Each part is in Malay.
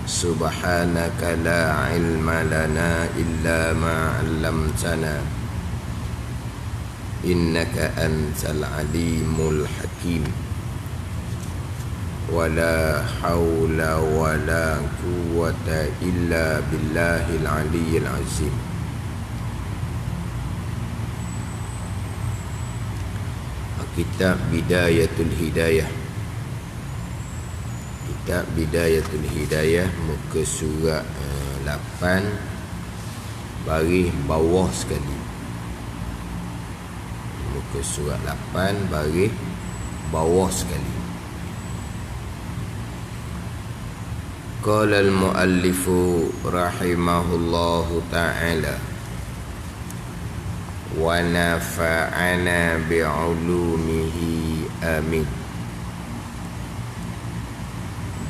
Subhanaka la ilma lana illa ma 'allamtana innaka antal alimul hakim. Wala haula wala quwwata illa billahil aliyyil azim. Kitab Bidayatul Hidayah. Kitab Bidayatul Hidayah, muka surat 8 baris bawah sekali. Muka surat 8 baris bawah sekali. Qala al-muallifu rahimahullahu ta'ala wa nafa'ana bi'ulumihi amin.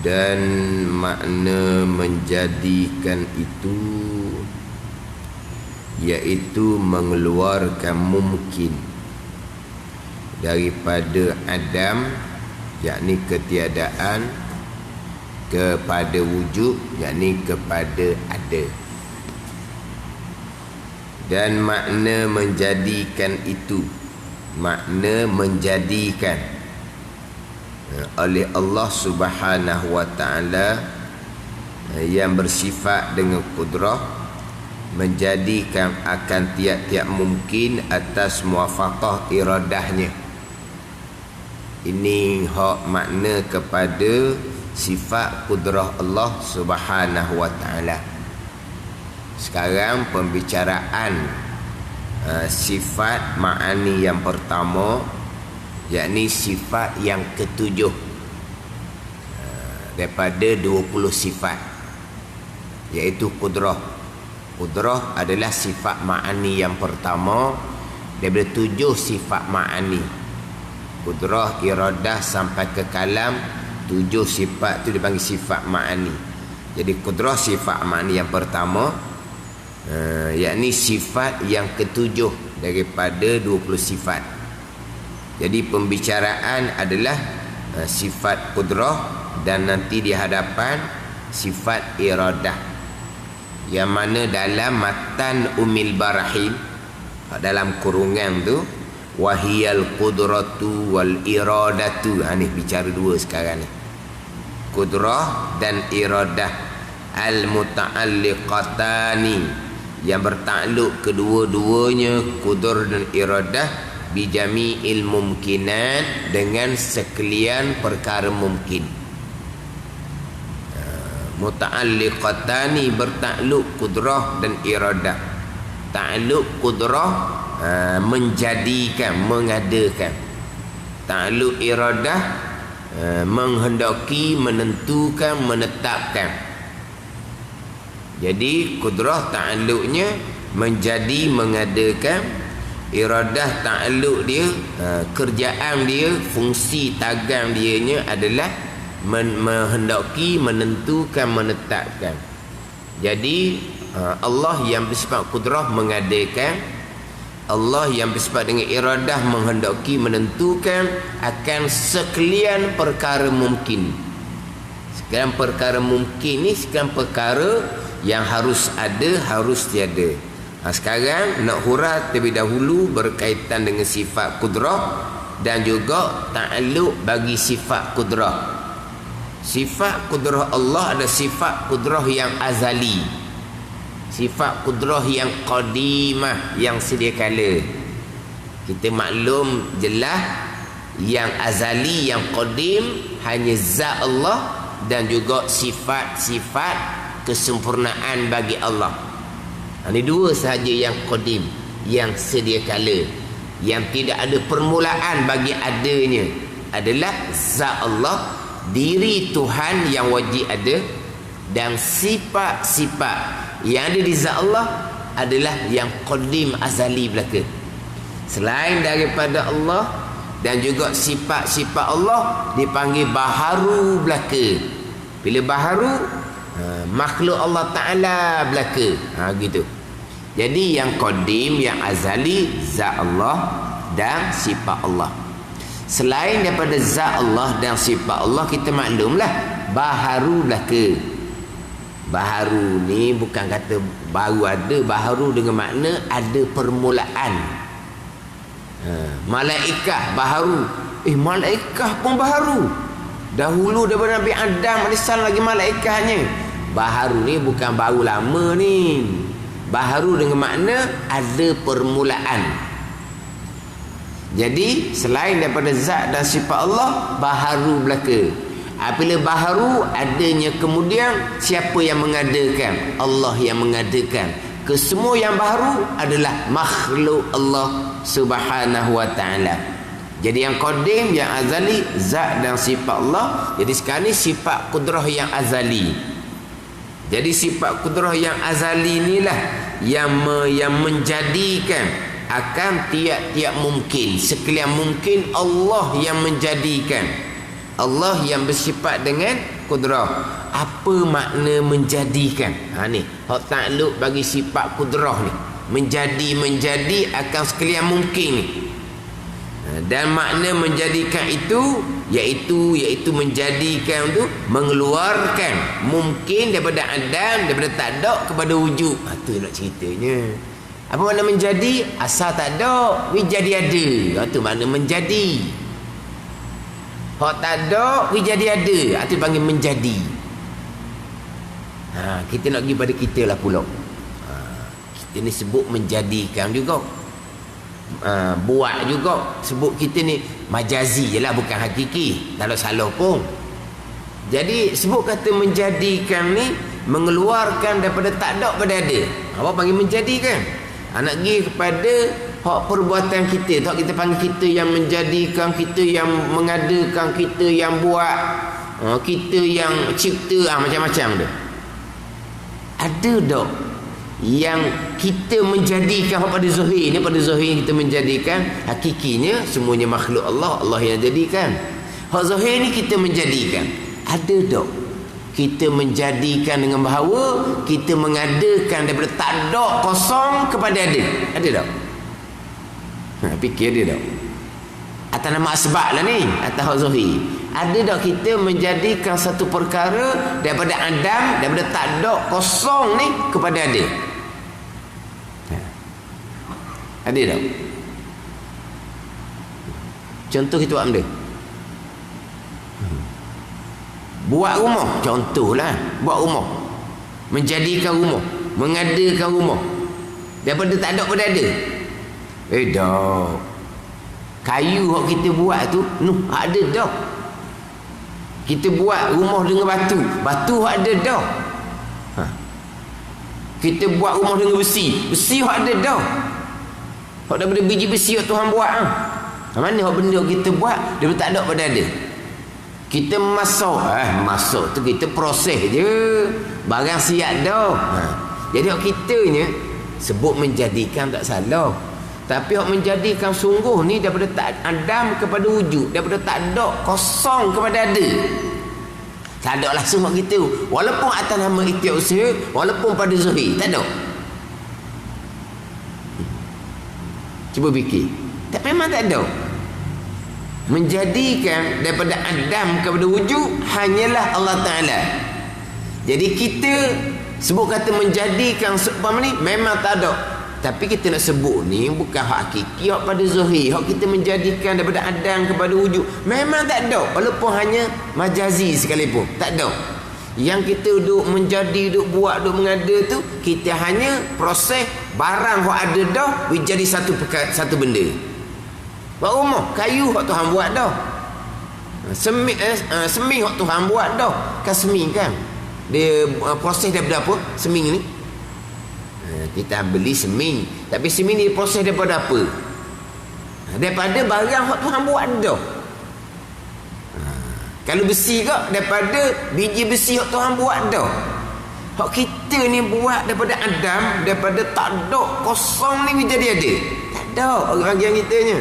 Dan makna menjadikan itu iaitu mengeluarkan mungkin daripada adam, yakni ketiadaan, kepada wujud, yakni kepada ada. Dan makna menjadikan itu, makna menjadikan oleh Allah Subhanahu wa ta'ala yang bersifat dengan kudrah, menjadikan akan tiap-tiap mungkin atas muwafaqah iradahnya. Ini hak makna kepada sifat kudrah Allah Subhanahu wa ta'ala. Sekarang pembicaraan sifat ma'ani yang pertama, yakni sifat yang ketujuh daripada 20 sifat, iaitu kudrah. Kudrah adalah sifat ma'ani yang pertama daripada 7 sifat ma'ani. Kudrah, iradah sampai ke kalam, 7 sifat tu dipanggil sifat ma'ani. Jadi kudrah sifat ma'ani yang pertama, yakni sifat yang ketujuh daripada 20 sifat. Jadi pembicaraan adalah sifat kudrah, dan nanti di hadapan sifat iradah, yang mana dalam matan Umil Barahim, dalam kurungan tu, wahiyal qudratu wal iradatu. Ni bicara dua sekarang ni, kudrah dan iradah, al muta'alliqatani, yang bertakluk kedua-duanya, kudrah dan iradah, bijami'il mumkinat, dengan sekalian perkara mungkin. Muta'alliqatani, bertakluk kudrah dan iradah. Takluk kudrah menjadikan, mengadakan. Takluk iradah menghendaki, menentukan, menetapkan. Jadi kudrah ta'alluqnya menjadi, mengadakan. Iradah ta'alluq dia, kerjaan dia, fungsi tagang dianya adalah menghendaki, menentukan, menetapkan. Jadi Allah yang bersifat kudrah mengadakan, Allah yang bersifat dengan iradah menghendaki, menentukan akan sekalian perkara mungkin. Sekalian perkara mungkin ni sekalian perkara yang harus ada, harus tiada. Sekarang nak huraikan terlebih dahulu berkaitan dengan sifat kudrah dan juga ta'alluq bagi sifat kudrah. Sifat kudrah Allah ada sifat kudrah yang azali, sifat kudrah yang qadimah, yang sedia kala. Kita maklum jelas yang azali, yang qadim hanya zat Allah, dan juga sifat-sifat kesempurnaan bagi Allah. Ini dua sahaja yang qadim, yang sedia kala, yang tidak ada permulaan bagi adanya, adalah zat Allah, diri Tuhan yang wajib ada, dan sifat-sifat yang ada di zat Allah adalah yang qadim, azali belaka. Selain daripada Allah dan juga sifat-sifat Allah dipanggil baharu belaka. Bila baharu, makhluk Allah Ta'ala belaka. Gitu. Jadi yang qadim, yang azali, zat Allah dan sifat Allah. Selain daripada zat Allah dan sifat Allah, kita maklumlah baharu belaka. Baharu ni bukan kata baru ada, baharu dengan makna ada permulaan. Malaikah baharu. Malaikah pun baharu. Dahulu daripada Nabi Adam AS lagi malaikahnya. Baharu ni bukan baru lama ni. Baharu dengan makna ada permulaan. Jadi selain daripada zat dan sifat Allah, baharu belaka. Apabila baharu, adanya kemudian siapa yang mengadakan? Allah yang mengadakan. Kesemua yang baharu adalah makhluk Allah Subhanahu wa ta'ala. Jadi yang qadim, yang azali, zat dan sifat Allah. Jadi sekarang ni sifat kudrah yang azali. Jadi sifat kudrah yang azali inilah yang menjadikan akan tiap-tiap mungkin. Sekalian mungkin Allah yang menjadikan. Allah yang bersifat dengan kudrah. Apa makna menjadikan? Ni hak takluk bagi sifat kudrah ni. Menjadi akan sekalian mungkin ni. Dan makna menjadikan itu iaitu menjadikan tu mengeluarkan mungkin daripada adam, daripada tak ada kepada wujud. Tu nak ceritanya. Apa makna menjadi? Asal tak ada, jadi ada. Tu makna menjadi. Hak tak ada, jadi ada. Itu panggil menjadi. Kita nak pergi pada kita lah pula. Kita ni sebut menjadikan juga. Buat juga. Sebut kita ni majazi je lah, bukan hakiki. Tak ada salah pun. Jadi sebut kata menjadikan ni mengeluarkan daripada tak ada pada ada. Apa panggil menjadikan? Nak pergi kepada hak perbuatan kita. Tak kita panggil kita yang menjadikan, kita yang mengadakan, kita yang buat, kita yang cipta, macam-macam tu. Ada tak yang kita menjadikan pada zahir ni? Pada zahir kita menjadikan, hakikinya semuanya makhluk Allah, Allah yang jadikan. Hak zahir ni kita menjadikan. Ada tak kita menjadikan dengan bahawa kita mengadakan daripada tak ada, kosong kepada ada? Ada tak? Fikir dia tak? Atas nama asbab lah ni, atas hak zahir. Ada tak kita menjadikan satu perkara daripada adam, daripada tak ada, kosong ni kepada ada? Ada tak? Contoh kita buat benda. Buat rumah, contohlah. Buat rumah, menjadikan rumah, mengadakan rumah daripada tak ada pada ada. Dah kayu yang kita buat tu ada dah. Kita buat rumah dengan batu, batu ada dah. Kita buat rumah dengan besi, besi ada dah. Hak daripada biji besi yang Tuhan buat. Mana hak benda kita buat daripada tak ada pada ada? Kita masak tu kita proses je, barang siap dah. Jadi hak kitanya sebut menjadikan tak salah. Tapi hak menjadikan sungguh ni daripada tak adam kepada wujud, daripada tak ada, kosong kepada ada. Tak ada langsung hak kita. Walaupun atas nama ikhtiar usaha, walaupun pada zahir, tak ada. Cuba fikir. Tak, memang tak ada. Menjadikan daripada adam kepada wujud hanyalah Allah Ta'ala. Jadi kita sebut kata menjadikan sebab ni memang tak ada. Tapi kita nak sebut ni bukan hak hakiki, hak pada zahir. Hak kita menjadikan daripada adam kepada wujud memang tak ada. Walaupun hanya majazi sekalipun, tak ada. Yang kita duk menjadi, duk buat, duk mengada tu, kita hanya proses barang hak ada dah menjadi satu benda. Buat rumah, kayu hak Tuhan buat dah. Seming hak Tuhan buat dah. Kan seming kan? Dia proses daripada apa? Seming ni. Kita beli seming. Tapi seming ni proses daripada apa? Daripada barang hak Tuhan buat dah. Kalau besi ke? Daripada biji besi hak Tuhan buat dah. Hak kita ni buat daripada adam, daripada tak ada, kosong ni jadi ada. Tak ada orang-orang kitanya.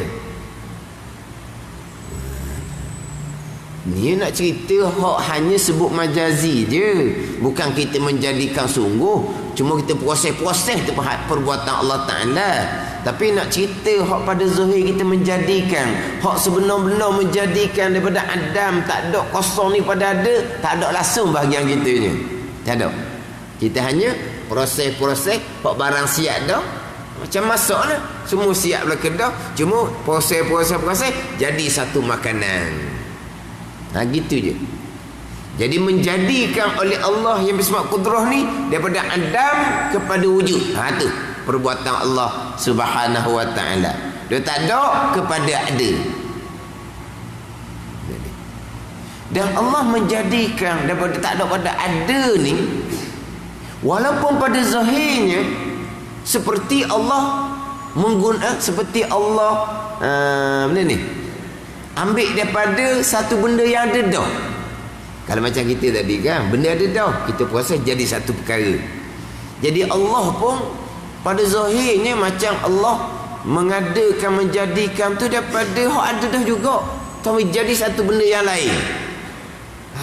Ni nak cerita hak hanya sebut majazi je. Bukan kita menjadikan sungguh. Cuma kita proses-proses tu perbuatan Allah Ta'ala. Tapi nak cerita hak pada zahir kita menjadikan, hak sebenar-benar menjadikan daripada adam, tak ada, kosong ni pada ada, tak ada langsung bahagian kitanya. Tak ada. Kita hanya proses-proses hok barang siap dah. Macam masak lah. Semua siap belaka dah. Cuma proses jadi satu makanan. Gitu je. Jadi menjadikan oleh Allah yang bersifat kudrah ni daripada adam kepada wujud. Tu perbuatan Allah Subhanahu wa taala. Dia tak ada kepada ada. Dan Allah menjadikan daripada tak ada pada ada ni, walaupun pada zahirnya seperti Allah seperti Allah benda ni ambil daripada satu benda yang ada dah. Kalau macam kita tadi kan, benda ada dah, kita proses jadi satu perkara. Jadi Allah pun pada zahirnya macam Allah mengadakan, menjadikan tu daripada hak ada dah juga, tapi jadi satu benda yang lain.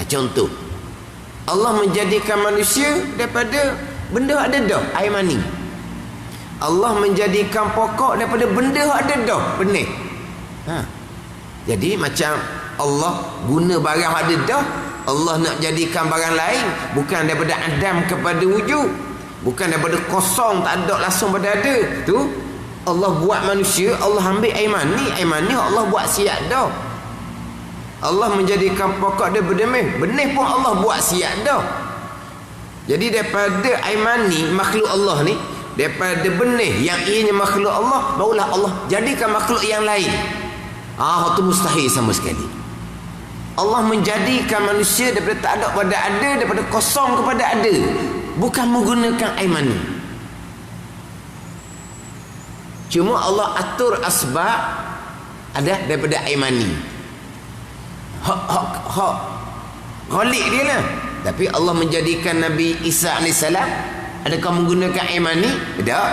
Contoh, Allah menjadikan manusia daripada benda ada dah, air mani. Allah menjadikan pokok daripada benda ada dah, benih. Jadi macam Allah guna barang ada dah, Allah nak jadikan barang lain, bukan daripada adam kepada wujud, bukan daripada kosong tak ada langsung pada ada. Tu Allah buat manusia, Allah ambil air mani Allah buat siap dah. Allah menjadikan pokok dia benih pun Allah buat siap dah. Jadi daripada air mani makhluk Allah ni, daripada benih yang ianya makhluk Allah, barulah Allah jadikan makhluk yang lain. Itu mustahil sama sekali. Allah menjadikan manusia daripada tak ada pada ada, daripada kosong kepada ada, bukan menggunakan air mani. Cuma Allah atur asbab ada daripada air mani. Khalik dia lah. Tapi Allah menjadikan Nabi Isa AS, adakah menggunakan air mani? Tidak.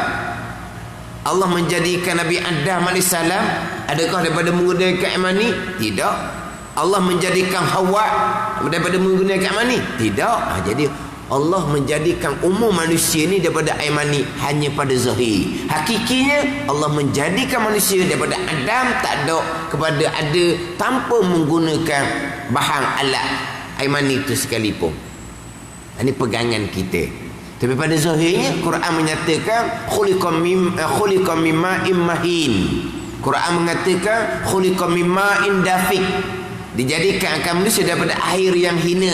Allah menjadikan Nabi Adam AS, adakah daripada menggunakan air mani? Tidak. Allah menjadikan Hawa daripada menggunakan mani? Tidak. Jadi Allah menjadikan umum manusia ni daripada air mani hanya pada zahir. Hakikinya Allah menjadikan manusia daripada adam tak ada kepada ada tanpa menggunakan bahan alat air mani itu sekalipun. Ini pegangan kita. Tapi pada zahirnya Quran menyatakan khuliqam mimma'in mahin. Quran mengatakan khuliqam mimma'in dafiq. Dijadikan akan manusia daripada air yang hina.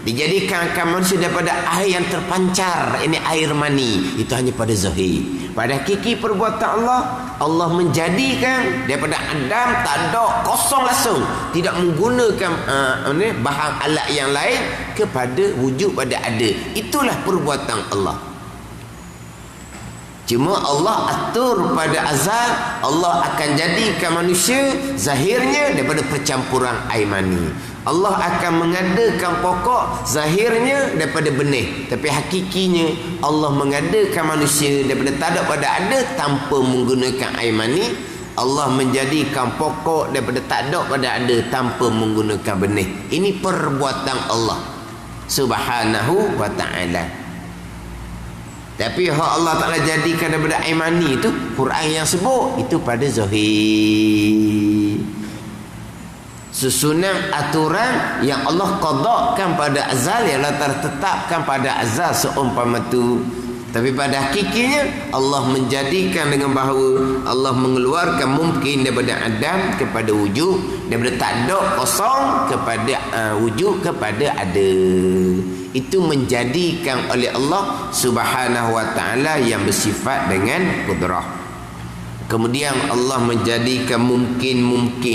Dijadikan akan manusia daripada air yang terpancar. Ini air mani. Itu hanya pada zahir. Pada hakiki perbuatan Allah, Allah menjadikan daripada adam tak ada, kosong langsung, tidak menggunakan bahan alat yang lain kepada wujud pada ada. Itulah perbuatan Allah. Cuma Allah atur pada azal, Allah akan jadikan manusia zahirnya daripada percampuran air mani. Allah akan mengadakan pokok zahirnya daripada benih, tapi hakikinya Allah mengadakan manusia daripada tak ada pada ada tanpa menggunakan air mani. Allah menjadikan pokok daripada tak ada pada ada tanpa menggunakan benih. Ini perbuatan Allah Subhanahu wa ta'ala. Tapi hak Allah Ta'ala jadikan daripada air mani itu, Quran yang sebut itu pada zahir. Susunan aturan yang Allah qadakkan pada azal, yang Allah tertetapkan pada azal seumpama itu. Tapi pada hakikinya Allah menjadikan dengan bahawa Allah mengeluarkan mungkin daripada adam kepada wujud, daripada tak ada kosong kepada wujud kepada ada. Itu menjadikan oleh Allah Subhanahu wa ta'ala yang bersifat dengan kudrah. Kemudian Allah menjadikan mungkin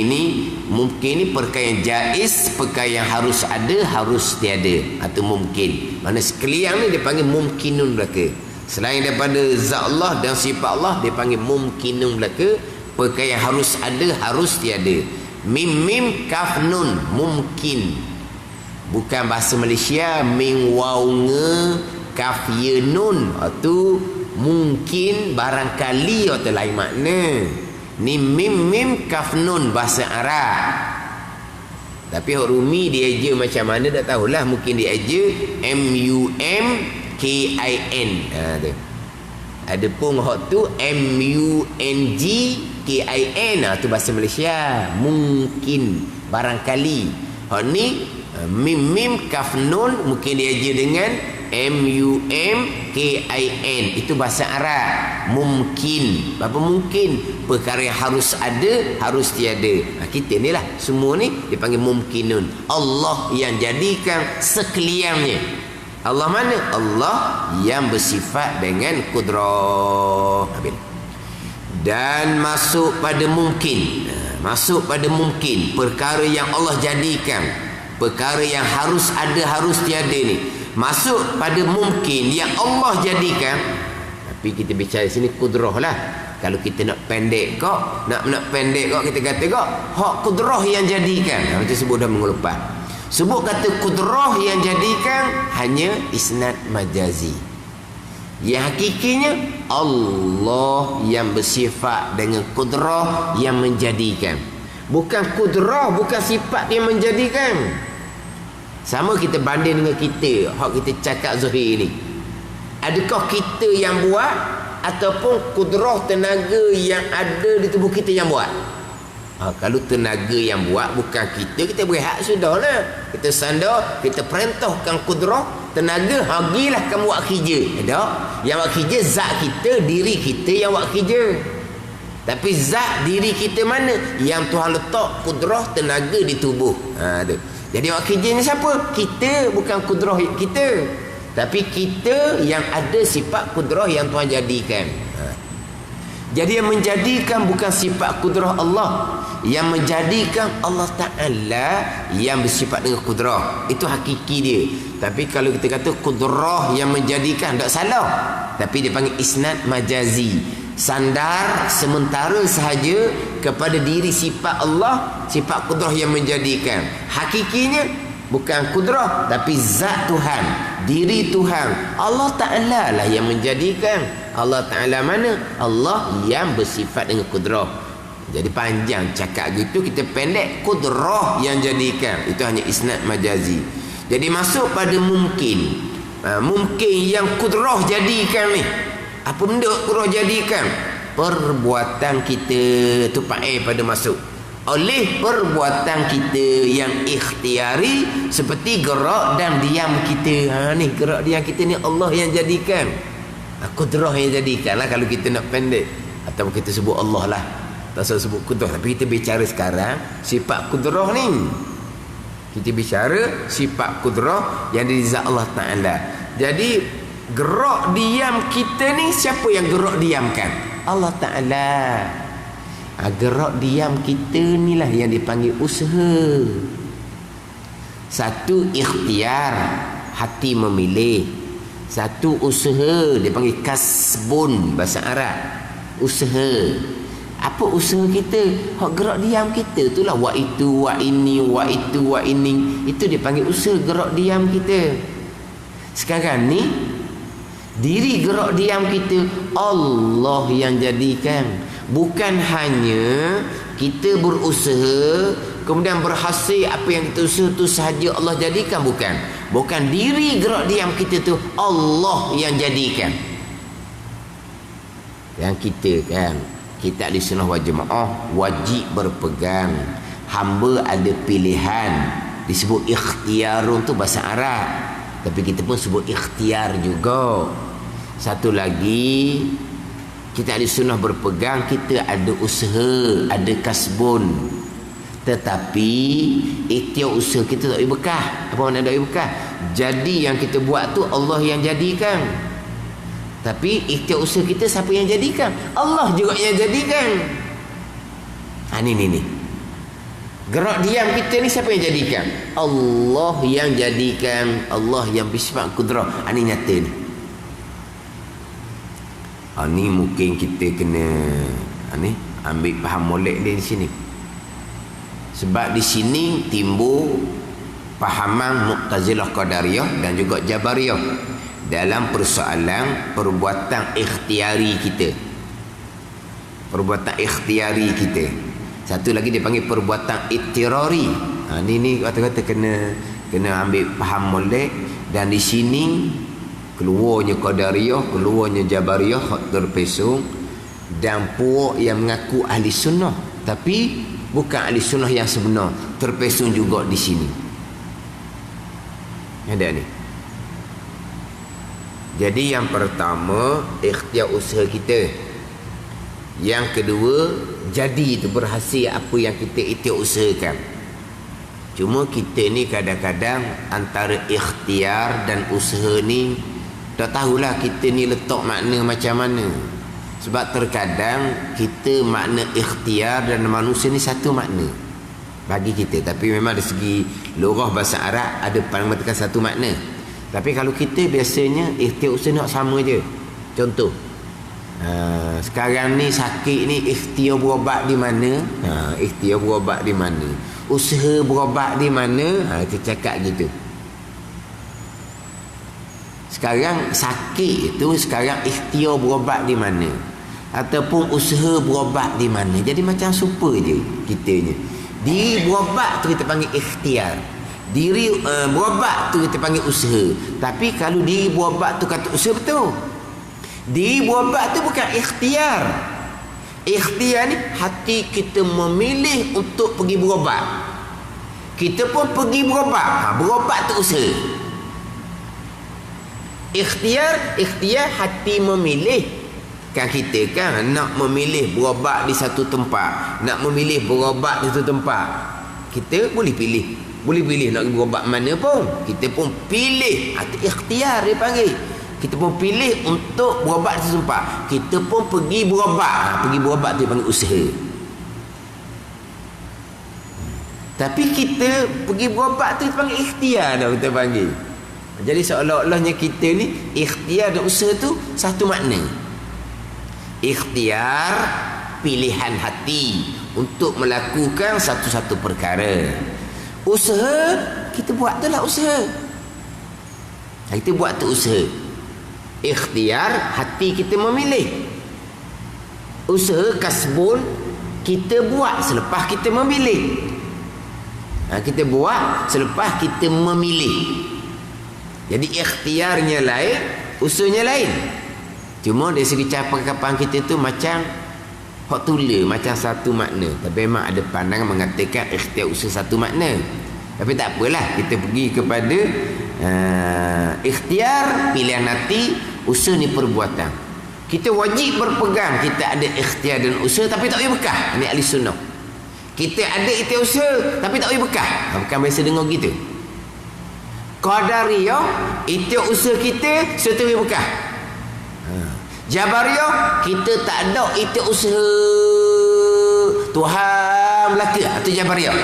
ni perkara yang jaiz, perkara yang harus ada, harus tiada, atau mungkin. Mana sekalian ni dia panggil mumkinun belaka. Selain daripada zat Allah dan sifat Allah, dia panggil mumkinun belaka, perkara yang harus ada, harus tiada. Mim kaf nun, mungkin. Bukan bahasa Malaysia ming waw nge kaf ye nun, itu mungkin barangkali atau lain makna. Ni mim kaf nun bahasa Arab. Tapi orang Rumi dia aja macam mana tak tahulah, mungkin dia aja mumkin. Tu. Ada pun hak tu mungkin. Tu bahasa Malaysia, mungkin barangkali. Hak ni Mim kaf nun mungkin dia je dengan mumkin. Itu bahasa Arab. Mungkin. Apa mungkin? Perkara yang harus ada, harus tiada. Kita ni lah, semua ni dipanggil mumkinun. Allah yang jadikan sekaliannya. Allah mana? Allah yang bersifat dengan kudrah. Dan masuk pada mungkin. Masuk pada mungkin. Perkara yang Allah jadikan. Perkara yang harus ada, harus tiada ni. Masuk pada mungkin yang Allah jadikan. Tapi kita bicara sini kudrah lah. Kalau kita nak pendek kok, nak pendek kok, kita kata kok hak kudrah yang jadikan. Macam sebut dah minggu lepas. Sebut kata kudrah yang jadikan hanya isnad majazi. Yang hakikinya Allah yang bersifat dengan kudrah yang menjadikan. Bukan kudrah, bukan sifat yang menjadikan. Sama kita banding dengan kita, hak kita cakap zahir ni. Adakah kita yang buat ataupun kudrah tenaga yang ada di tubuh kita yang buat? Kalau tenaga yang buat bukan kita berehat sudahlah. Kita sandar, kita perintahkan kudrah tenaga, hagilah kamu buat kerja. Tak? Yang buat kerja zat kita, diri kita yang buat kerja. Tapi zat diri kita mana? Yang Tuhan letak kudrah tenaga di tubuh. Tu. Jadi buat kerja ni siapa? Kita, bukan kudrah kita. Tapi kita yang ada sifat kudrah yang Tuhan jadikan. Jadi yang menjadikan bukan sifat kudrah Allah. Yang menjadikan Allah Ta'ala yang bersifat dengan kudrah. Itu hakiki dia. Tapi kalau kita kata kudrah yang menjadikan, tak salah. Tapi dia panggil isnad majazi. Sandar sementara sahaja kepada diri sifat Allah, sifat kudrah yang menjadikan. Hakikinya bukan kudrah, tapi zat Tuhan, diri Tuhan. Allah Ta'ala lah yang menjadikan. Allah Ta'ala mana? Allah yang bersifat dengan kudrah. Jadi panjang cakap gitu, kita pendek kudrah yang jadikan. Itu hanya isnad majazi. Jadi masuk pada mungkin. Mungkin yang kudrah jadikan ni. Apa benda kudrah jadikan? Perbuatan kita tu pada masuk. Oleh perbuatan kita yang ikhtiari, seperti gerak dan diam kita. Ni gerak diam kita ni Allah yang jadikan. Kudrah yang jadikan lah kalau kita nak pendek. Atau kita sebut Allah lah, tak usah sebut kudrah. Tapi kita bicara sekarang sifat kudrah ni. Kita bicara sifat kudrah yang dari zat Allah Ta'ala. Jadi gerak diam kita ni, siapa yang gerak diamkan? Allah Ta'ala. Gerak diam kita ni lah yang dipanggil usaha. Satu ikhtiar, hati memilih. Satu usaha, dia panggil kasbun bahasa Arab. Usaha. Apa usaha kita? Hak gerak diam kita itulah wa itu wa ini wa itu wa ini. Itu dia panggil usaha gerak diam kita. Sekarang ni diri gerak diam kita Allah yang jadikan. Bukan hanya kita berusaha kemudian berhasil apa yang kita usaha tu sahaja Allah jadikan, bukan diri gerak diam kita tu Allah yang jadikan. Yang kita kan, kita ahli sunnah wal jamaah wajib berpegang. Hamba ada pilihan, disebut ikhtiarun tu bahasa Arab, tapi kita pun sebut ikhtiar juga. Satu lagi, kita ahli sunnah berpegang, kita ada usaha, ada kasbun. Tetapi ikhtiar usaha kita tak boleh bekah. Apa makna tak boleh bekah? Jadi yang kita buat tu Allah yang jadikan. Tapi ikhtiar usaha kita siapa yang jadikan? Allah juga yang jadikan. Ni. Gerak diam kita ni siapa yang jadikan? Allah yang jadikan. Allah yang bersifat kudrah. Ni nyata ni. Ni mungkin kita kena ambil faham molek dia di sini. Sebab di sini timbul pahaman Mu'tazilah Qadariyah dan juga Jabariyah dalam persoalan perbuatan ikhtiari kita. Perbuatan ikhtiari kita. Satu lagi dia panggil perbuatan ittirari. Ni kata-kata kena ambil faham molek. Dan di sini keluarnya Qadariyah, keluarnya Jabariyah terpesong, dan puak yang mengaku ahli sunnah tapi bukan ahli sunnah yang sebenar terpesong juga di sini. Ada ni. Jadi yang pertama, ikhtiar usaha kita. Yang kedua, jadi tu berhasil apa yang kita ikhtiar usahakan. Cuma kita ni kadang-kadang antara ikhtiar dan usaha ni tak tahulah kita ni letak makna macam mana. Sebab terkadang kita makna ikhtiar dan manusia ni satu makna bagi kita. Tapi memang dari segi lugah bahasa Arab ada mengatakan satu makna. Tapi kalau kita biasanya ikhtiar usaha nak sama je. Contoh, sekarang ni sakit ni ikhtiar berobat di mana? Ikhtiar berobat di mana? Usaha berobat di mana? Kita cakap gitu. Sekarang sakit itu sekarang ikhtiar berobat di mana? Ataupun usaha berobat di mana? Jadi macam super je kitanya. Diri berobat tu kita panggil ikhtiar. Diri berobat tu kita panggil usaha. Tapi kalau diri berobat tu kata usaha betul. Diri berobat tu bukan ikhtiar. Ikhtiar ni hati kita memilih untuk pergi berobat. Kita pun pergi berobat. Berobat tu usaha. Ikhtiar hati memilih. Kan kita kan nak memilih berobat di satu tempat, nak memilih berobat di satu tempat. Kita boleh pilih. Boleh pilih nak berobat mana pun. Kita pun pilih. Itu ikhtiar dia panggil. Kita pun pilih untuk berobat di satu tempat. Kita pun pergi berobat. Pergi berobat tu dia panggil usaha. Tapi kita pergi berobat tu dia panggil ikhtiar dah kita panggil. Jadi seolah-olahnya kita ni ikhtiar dan usaha tu satu makna. Ikhtiar pilihan hati untuk melakukan satu-satu perkara. Usaha kita buat tu lah usaha. Kita buat tu usaha. Ikhtiar hati kita memilih. Usaha kasbun kita buat selepas kita memilih. Kita buat selepas kita memilih. Jadi ikhtiarnya lain, usahanya lain. Cuma dari segi capakan kita tu macam hak tula, macam satu makna. Tapi memang ada pandangan mengatakan ikhtiar usaha satu makna. Tapi tak apalah, kita pergi kepada ikhtiar pilihan hati, usaha ni perbuatan. Kita wajib berpegang kita ada ikhtiar dan usaha tapi tak boleh bekah. Ini ahli sunnah. Kita ada ikhtiar usaha tapi tak boleh bekah. Bukan biasa dengar gitu. Qadariyah ikhtiar usaha kita serta boleh bekah. Jabariyah kita tak ada ikhtiar usaha Tuhan belaka. Itu Jabariyah.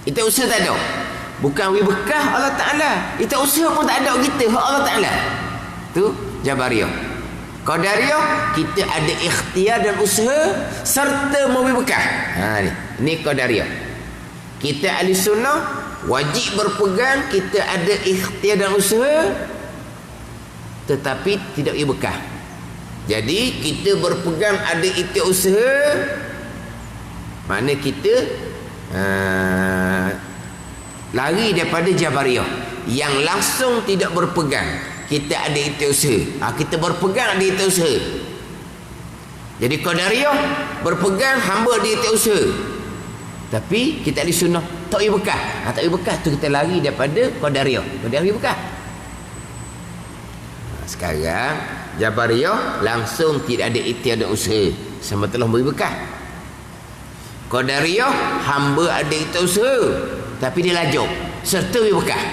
Ikhtiar usaha tak ada. Bukan boleh bekah Allah Ta'ala. Ikhtiar usaha pun tak ada kita Allah Ta'ala. Itu Jabariyah. Qadariyah kita ada ikhtiar dan usaha serta memberi bekah. Ni Qadariyah. Kita ahli sunnah wajib berpegang kita ada ikhtiar dan usaha tetapi tidak boleh bekah. Jadi kita berpegang ada ikhtiar usaha, mana kita lari daripada Jabariyah yang langsung tidak berpegang. Kita ada ikhtiar usaha, kita berpegang ada ikhtiar usaha. Jadi Qadariyah berpegang hamba ada ikhtiar usaha, tapi kita ahli sunnah tak boleh bekah. Tak boleh bekah tu kita lari daripada Qadariyah. Qadariyah bekah. Sekarang Jabariyah langsung tidak ada ikhtiar dan usaha sama telah beri bekah. Qadariyah hamba ada ikhtiar usaha tapi dia lajuk serta beri bekah.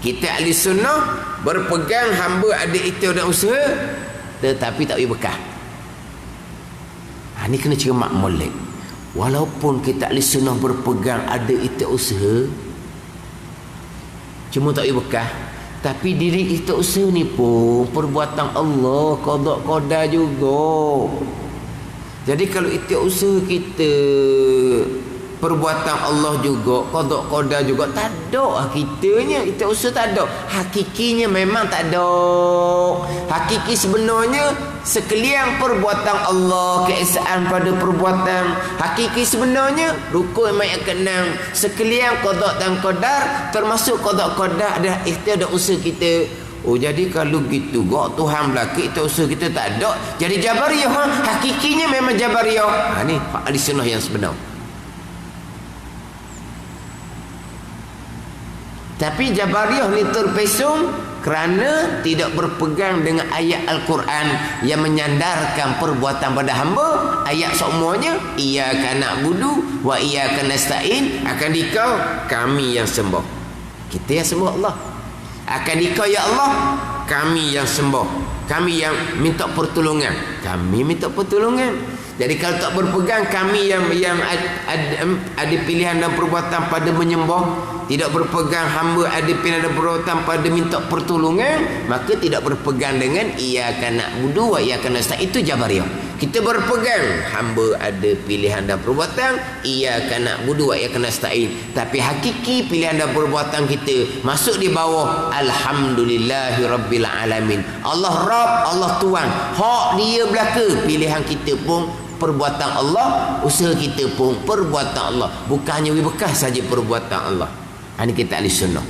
Kita ahli sunnah berpegang hamba ada ikhtiar dan usaha tetapi tak beri bekah. Ini kena cermat molek. Walaupun kita ahli sunnah berpegang ada ikhtiar usaha cuma tak beri bekah, tapi diri ikhtiar usaha ni pun perbuatan Allah, qada qada juga. Jadi kalau ikhtiar usaha kita perbuatan Allah juga, qada qada juga, tak ada kitanya ikhtiar usaha tak ada. Hakikinya memang tak ada. Hakiki sebenarnya sekalian perbuatan Allah, keesaan pada perbuatan. Hakiki sebenarnya rukun yang keenam, sekalian qada dan qadar, termasuk qada qadar adalah ikhtiar dan usaha kita. Oh, jadi kalau gitu gak Tuhan belaka ikhtiar usaha kita tak ada. Jadi Jabariyah hakikinya memang Jabariyah. Ni ahli sunnah yang sebenar. Tapi Jabariyah ni terpesong kerana tidak berpegang dengan ayat Al-Quran yang menyandarkan perbuatan pada hamba. Ayat semuanya, iyyaka na'budu wa iyyaka nasta'in, akan dikau kami yang sembah. Kita yang sembah Allah. Akan dikau ya Allah, kami yang sembah. Kami yang minta pertolongan. Kami minta pertolongan. Jadi kalau tak berpegang, kami yang ada pilihan dan perbuatan pada menyembah, tidak berpegang hamba ada pilihan dan perbuatan pada minta pertolongan, maka tidak berpegang dengan iyyaka na'budu wa iyyaka nasta'in. Itu Jabariyah. Kita berpegang hamba ada pilihan dan perbuatan, iyyaka na'budu wa iyyaka nasta'in. Tapi hakiki pilihan dan perbuatan kita masuk di bawah alhamdulillahirabbil alamin. Allah Rabb, Allah Tuhan. Hak dia belaka, pilihan kita pun perbuatan Allah, usaha kita pun perbuatan Allah. Bukannya bekas saja perbuatan Allah. Ini kita ahli sunnah.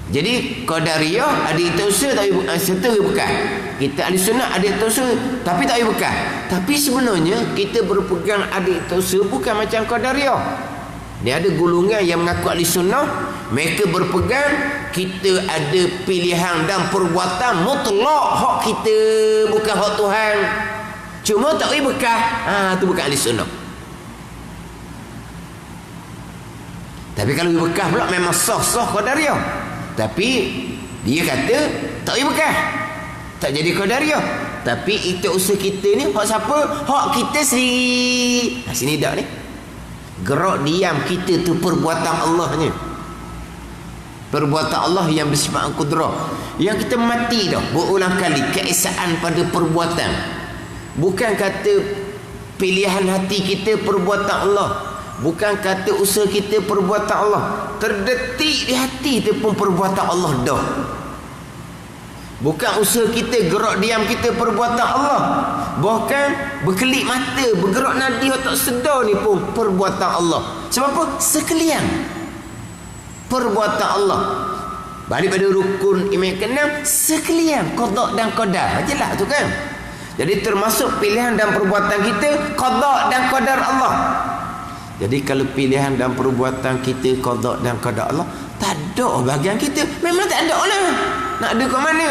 Jadi Qadariyah ada itu usaha tak serta bekas. Kita ahli sunnah ada itu usaha tapi tak bekas. Tapi sebenarnya kita berpegang ada itu usaha bukan macam Qadariyah. Dia ada golongan yang mengaku ahli sunnah, mereka berpegang kita ada pilihan dan perbuatan mutlak hak kita, bukan hak Tuhan. Cuma tak boleh bekas. Tu bukan ahli sunnah. Tapi kalau bekas pula memang sah-sah Qadariyah. Tapi dia kata tak boleh bekas, tak jadi Qadariyah. Tapi itu usaha kita ni hak siapa? Hak kita sendiri. Sini dak ni. Gerak diam kita tu perbuatan Allahnya. Perbuatan Allah yang bersifat kudrah. Yang kita mati dah berulang kali keesaan pada perbuatan. Bukan kata pilihan hati kita perbuatan Allah. Bukan kata usaha kita perbuatan Allah. Terdetik di hati tu pun perbuatan Allah dah. Bukan usaha kita, gerak diam kita perbuatan Allah. Bahkan berkelip mata, bergerak nadi otak sedar ni pun perbuatan Allah. Sebab apa? Sekalian perbuatan Allah. Balik pada rukun iman keenam, sekalian qada dan qadar. Jelas tu kan. Jadi termasuk pilihan dan perbuatan kita qada dan qadar Allah. Jadi kalau pilihan dan perbuatan kita qada dan qadar Allah, tak ada bahagian kita. Memang tak ada lah. Nak ada kat mana?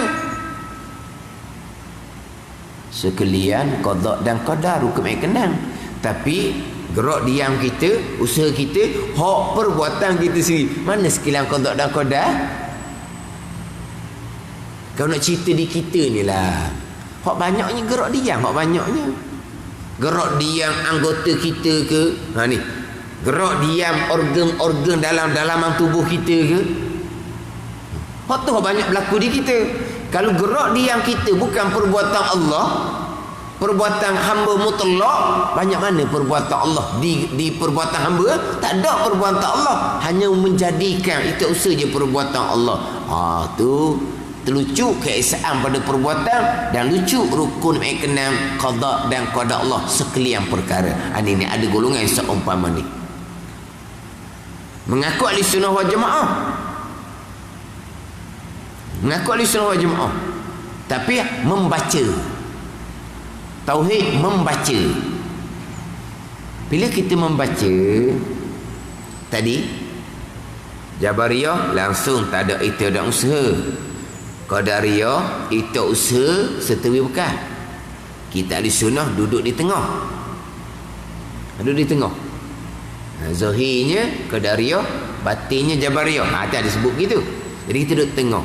Sekalian qada dan qadar hukum yang keenam. Tapi gerak diam kita, usaha kita, hak perbuatan kita sendiri. Mana sekalian qada dan qadar? Kau nak cerita di kita ni lah. Hak banyaknya gerak diam, hak banyaknya. Gerak diam anggota kita ke? Ni. Gerak diam organ-organ dalam dalaman tubuh kita ke? Hak tu banyak berlaku di kita. Kalau gerak diam kita bukan perbuatan Allah, perbuatan hamba mutlak, banyak mana perbuatan Allah di perbuatan hamba? Tak ada perbuatan Allah, hanya menjadikan itu usaha je perbuatan Allah. Tu terlucu keesaan pada perbuatan dan lucu rukun keenam qada dan qada Allah sekalian perkara. Ini ada golongan yang seumpama ni. Mengaku ahli sunnah wal jamaah. Mengaku ahli sunnah wal jamaah. Tapi membaca. Tauhid membaca. Bila kita membaca tadi Jabariyah langsung tak ada itu ada usaha. Qadariyah itu usaha serta bekas. Kita ahli sunnah duduk di tengah. Duduk di tengah. Zahirnya Qadariyah, batinnya Jabariyah. Tak ada sebut gitu. Jadi kita duduk tengah.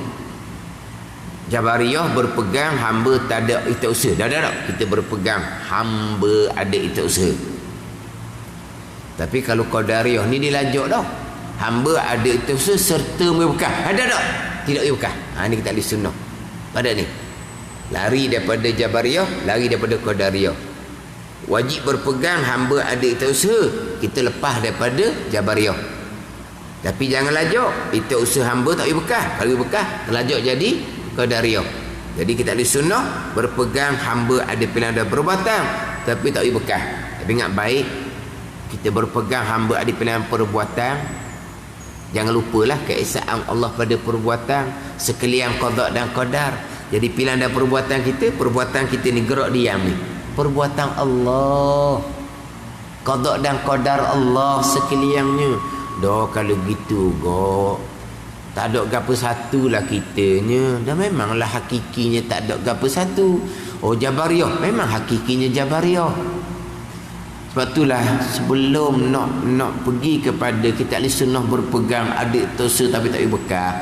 Jabariyah berpegang hamba tak ada itu usaha. Dah. Kita berpegang hamba ada itu usaha. Tapi kalau Qadariyah ni dilajak dah. Hamba ada itu usaha serta bekas. Ada tak? Tidak bekas. Ni kita ahli sunnah. Pada ni. Lari daripada Jabariyah, lari daripada Qadariyah. Wajib berpegang hamba ada itu usaha. Kita lepas daripada Jabariyah. Tapi jangan lajak. Itu usaha hamba tak bekas. Kalau bekas, terlajak jadi Qadariyah. Jadi kita ahli sunnah berpegang hamba ada pilihan dan perbuatan tapi tak bekas. Tapi ingat baik, kita berpegang hamba ada pilihan perbuatan. Jangan lupalah keesaan Allah pada perbuatan sekalian qada dan qadar. Jadi pilihan dan perbuatan kita ni gerak diam ni perbuatan Allah, qada dan qadar Allah sekaliannya. Dah kalau gitu go, tak ada gapo satu lah kitanya. Dah memanglah hakikinya tak ada gapo satu. Oh Jabariyah, memang hakikinya Jabariyah. Sebab itulah sebelum nak pergi kepada kita ahli sunnah berpegang adik dosa tapi tak bekal,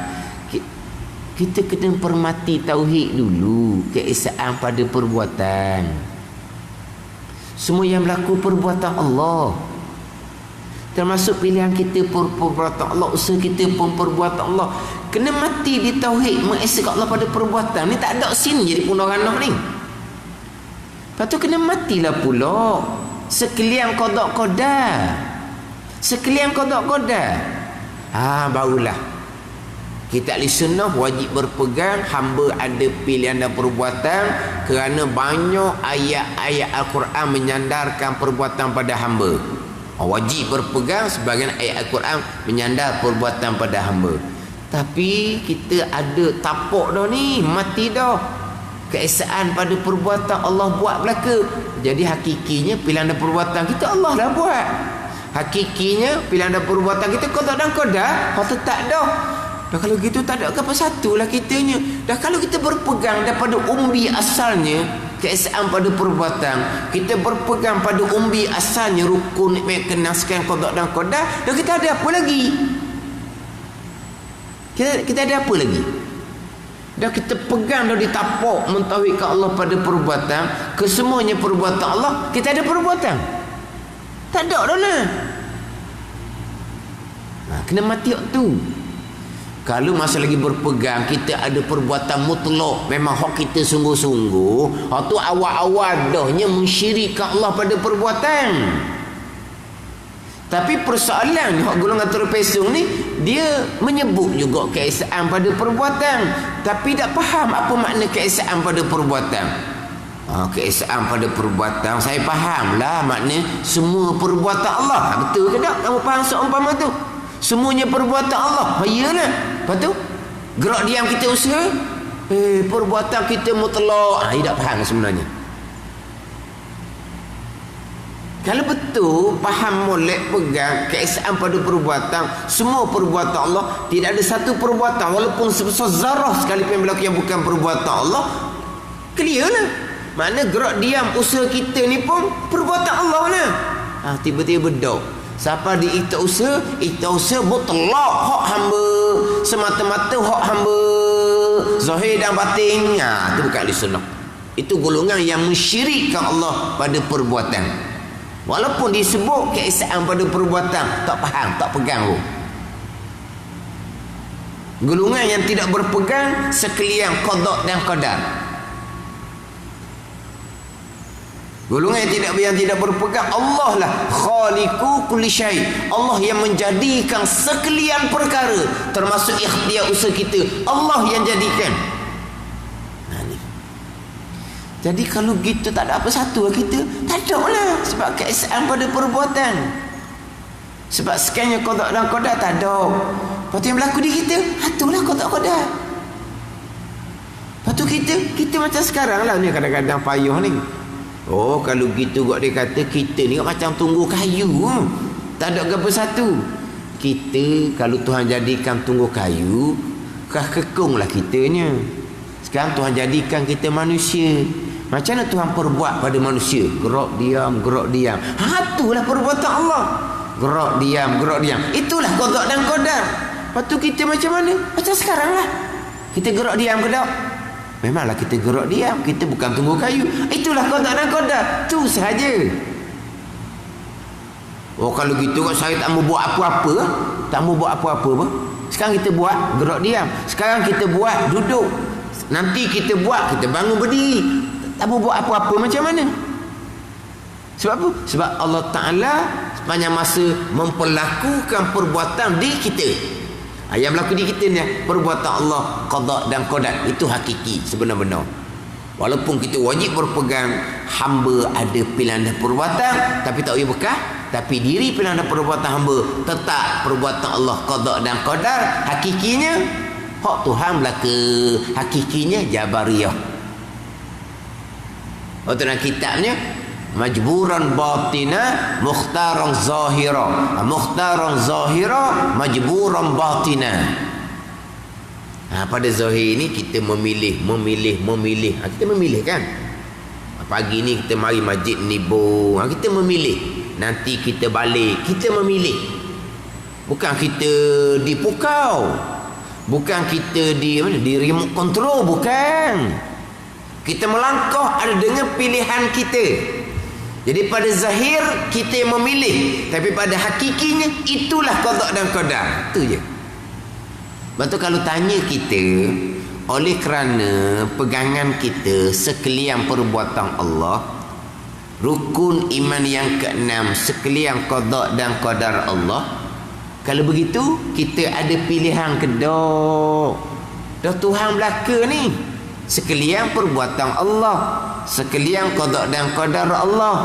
kita kena permati tauhid dulu, keesaan pada perbuatan. Semua yang berlaku perbuatan Allah. Termasuk pilihan kita perbuatan Allah, usaha kita pun perbuatan Allah. Kena mati di tauhid, mengesahkan Allah pada perbuatan. Ni tak ada sin jadi punah-ranah ni. Lepas tu kena matilah pula sekalian qada-qada. Sekalian qada-qada. Barulah kita ahli sunnah wajib berpegang hamba ada pilihan dan perbuatan, kerana banyak ayat-ayat Al-Quran menyandarkan perbuatan pada hamba. Wajib berpegang sebagian ayat Al-Quran menyandar perbuatan pada hamba. Tapi kita ada tapak dah ni, mati dah. Keesaan pada perbuatan Allah buat belaka. Jadi hakikinya pilihan dan perbuatan kita Allah dah buat. Hakikinya pilihan dan perbuatan kita qada dan qadar tetap dah. Dah kalau gitu tak ada apa satu lah kitanya. Dah kalau kita berpegang daripada umbi asalnya, keesaan pada perbuatan, kita berpegang pada umbi asalnya rukun kenaskan qada dan qadar, dah kita ada apa lagi? Kita ada apa lagi? Dah kita pegang dah ditapak mentauhidkan Allah pada perbuatan, kesemuanya perbuatan Allah, kita ada perbuatan? Tak ada dah lah. Kena mati waktu tu. Kalau masa lagi berpegang kita ada perbuatan mutlak, memang hak kita sungguh-sungguh, hak tu awal-awal dahnya mensyirikkan Allah pada perbuatan. Tapi persoalan hak golongan terpesong ni, dia menyebut juga keesaan pada perbuatan, tapi tak faham apa makna keesaan pada perbuatan. Keesaan pada perbuatan saya fahamlah, makna semua perbuatan Allah. Betul ke tak? Kamu faham seumpama tu? Semuanya perbuatan Allah. Iyalah. Lepas tu gerak diam kita usaha, perbuatan kita mutlak. Dia tak faham sebenarnya. Kalau betul faham molek pegang keesaan pada perbuatan, semua perbuatan Allah, tidak ada satu perbuatan walaupun sebesar zarah sekalipun yang berlaku yang bukan perbuatan Allah, clear lah. Makna gerak diam usaha kita ni pun perbuatan Allah lah. Tiba-tiba bedok. Siapa di itu usaha mutlak hak hamba, semata-mata hak hamba, zahir dan batin. Itu bukan ahli sunnah. Itu golongan yang mensyirikkan Allah pada perbuatan. Walaupun disebut keesaan pada perbuatan, tak faham, tak pegang pun. Golongan yang tidak berpegang sekalian qada dan qadar. Golongan yang tidak berpegang, Allah lah khaliqu kulli syai. Allah yang menjadikan sekalian perkara, termasuk ikhtiar usaha kita, Allah yang jadikan. Jadi kalau gitu tak ada apa satu lah kita. Tak ada lah. Sebab keesaan pada perbuatan. Sebab sekiannya qada dan qadar tak ada. Lepas tu yang berlaku di kita, itulah qada qadar. Lepas tu kita macam sekarang lah ni, kadang-kadang payuh ni. Kalau gitu kok dia kata kita ni macam tunggu kayu. Tak ada apa satu. Kita kalau Tuhan jadikan tunggu kayu, kekung lah kitanya. Sekarang Tuhan jadikan kita manusia. Macam mana Tuhan perbuat pada manusia? Gerak diam, gerak diam. Itulah perbuatan Allah. Gerak diam. Itulah qada dan qadar. Lepas tu kita macam mana? Macam sekarang lah. Kita gerak diam ke tak? Memanglah kita gerak diam. Kita bukan tunggu kayu. Itulah qada dan qadar. Tu sahaja. Kalau gitu saya tak mau buat apa-apa. Tak mau buat apa-apa. Sekarang kita buat gerak diam. Sekarang kita buat duduk. Nanti kita buat, kita bangun berdiri. Tak mau buat apa-apa macam mana? Sebab apa? Sebab Allah Ta'ala sepanjang masa memperlakukan perbuatan di kita. Yang berlaku di kita ni perbuatan Allah, qada dan qadar. Itu hakiki sebenar-benar. Walaupun kita wajib berpegang hamba ada pilihan dan perbuatan, tapi tak boleh bekah. Tapi diri pilihan dan perbuatan hamba tetap perbuatan Allah, qada dan qadar. Hakikinya hak Tuhan belaka. Hakikinya Jabariyah. Dalam kitabnya majburan batina, mukhtaran zahira. Mukhtaran zahira, majburan batina. Pada zahir ini kita memilih. Kita memilih kan. Pagi ni kita mari masjid Nibo. Kita memilih. Nanti kita balik. Kita memilih. Bukan kita dipukau. Bukan kita di remote control. Bukan. Kita melangkah ada dengan pilihan kita. Jadi pada zahir kita yang memilih. Tapi pada hakikinya itulah qada dan qadar. Itu je. Lepas tu kalau tanya kita, oleh kerana pegangan kita sekalian perbuatan Allah, rukun iman yang keenam sekalian qada dan qadar Allah, kalau begitu kita ada pilihan kedua. Dah Tuhan belaka ni, sekalian perbuatan Allah, sekalian qada dan qadar Allah.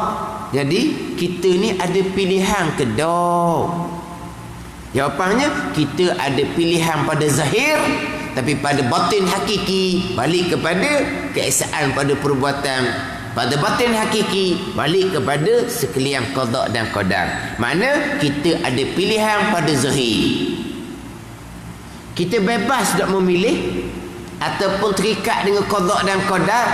Jadi kita ni ada pilihan kedua. Jawapannya, kita ada pilihan pada zahir, tapi pada batin hakiki balik kepada keesaan pada perbuatan. Pada batin hakiki balik kepada sekalian qada dan qadar. Makna kita ada pilihan pada zahir. Kita bebas nak memilih ataupun terikat dengan qada dan qadar.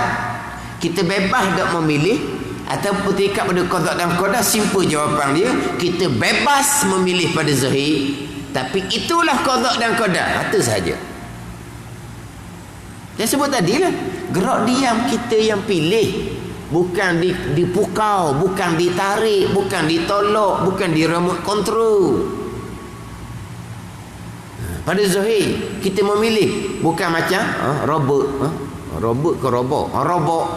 Kita bebas nak memilih ataupun terikat pada qada dan qadar. Simple jawapan dia, kita bebas memilih pada zahir, tapi itulah qada dan qadar. Itu saja. Saya sebut tadi lah, gerak diam kita yang pilih. Bukan dipukau, bukan ditarik, bukan ditolak, bukan di remote control. Pada zahir kita memilih, bukan macam robot. Robot ke robot? Robot.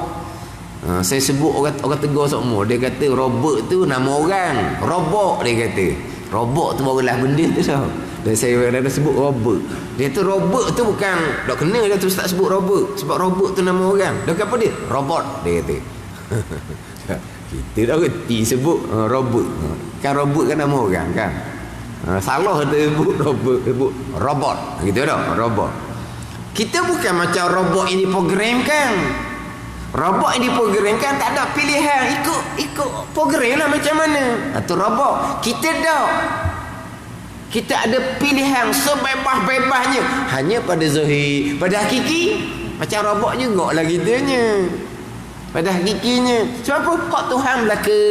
Saya sebut orang tegur semua, dia kata robot tu nama orang, robot dia kata. Robot tu barulah benda tu tau. Dan saya dah sebut robot. Dia tu robot tu bukan tak kena dia tu tak sebut robot, sebab robot tu nama orang. Dah apa dia? Robot dia kata. Kita dah reti sebut robot. Kan robot kan nama orang kan. Salah dia sebut robot, sebut robot. Gitu dah, robot. Kita bukan macam robot ini programkan. Robot yang diprogramkan tak ada pilihan, ikut program lah macam mana. Itu robot. Kita dah, kita ada pilihan sebebas-bebasnya. Hanya pada zahir. Pada hakiki macam robot juga lah kitanya. Pada hakikinya sebab apa? Hak Tuhan belaka.